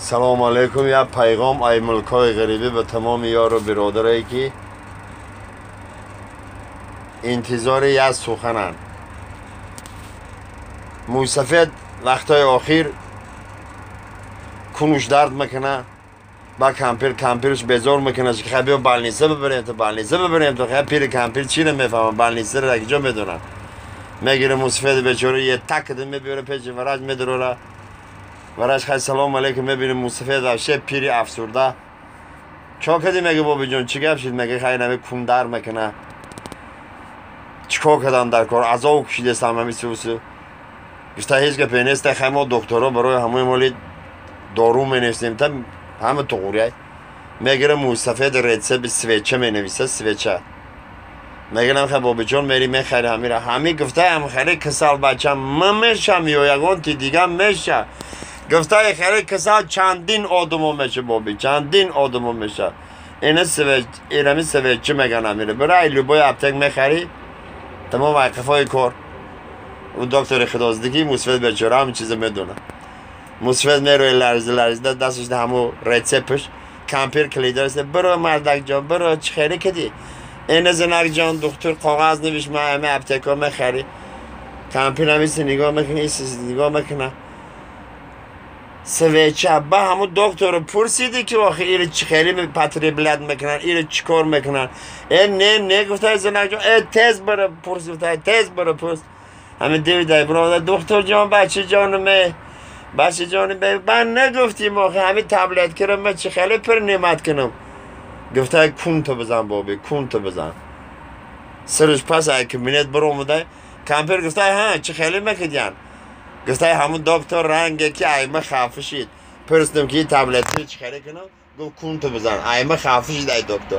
سلام علیکم. یا پیغام ای ملکای غریبی به تمام یار و برادرایی که انتظار یک سخنن. موی سفید وقتای آخر کنوش درد میکنه، با کمپیرش بیزار میکنه که خیلی بالنیسه ببریم تو تو خیلی پیر کمپیر چی نمیفهمم، بالنیسه رو کجا میدونن. میگیره موی سفید بیچاره یه تک دم میبره پیش وراج میدروره، وراج خیلی سلام علیکم میبینیم موی سفید وشه پیری افسرده. چا کدی میگه بابی جون چی گپ شد؟ میگه خیلی نمی کون در میکنه. چیکار کردم در کار عذاب کشیده سم همی سوسو. گفته هیچ گپی نیست، خیلی ما دکترها برای همه مالی دارو می تا همه تو قوریه. میگیره موی سفید ریتسه به سویچه می نویسه، سویچه میگم خیلی بابی جون میری میخری همیره همی. گفته هم خیلی کسال بچه من میشم یا یکان تی دیگه میشه. گفته خیلی کسال چندین آدمو میشه بابی، چندین آدمو میشه. اینه سویچ ایرمی سویچه میگن همیره برای لوبای اپتک میخری تمام وقفای کار. و دکتر خدازدگی موسفید بیچاره همین چیزو میدونه. موسفید میروی لرزه دستش ده همو ریتسپش کمپیر کلیدر است. برو مردک جان برو چه خیلی کدی این زنک جان دکتر کاغذ نویش ما همه اپتکا میخری. کمپیر همیشه نگاه میکنه، ایسیز نگاه میکنه سویچه با همو دکتر پرسیدی که واقعی ایره چه خیلی پتری بلد میکنن، ایره چی کار میکنن. نه گفته زنک جان تیز برو پرس، گفته تیز برو پرس. همه دیویده برادر دکتر جان بچه جانمه بچه جانمه من نگفتیم آخه همه تبلت کرم من چه خیلی پر نعمت کنم. گفته کون تو بزن بابی، کون تو بزن. سرش پس ای کمینت برو اومده کمپیر گفته ها چه خیلی مکدین. گفته همون دکتر رنگه که ایمه خفه شید. پرستم که این تبلت چه خیلی کنم گفت کون تو بزن ایمه خفه شید ای دکتر.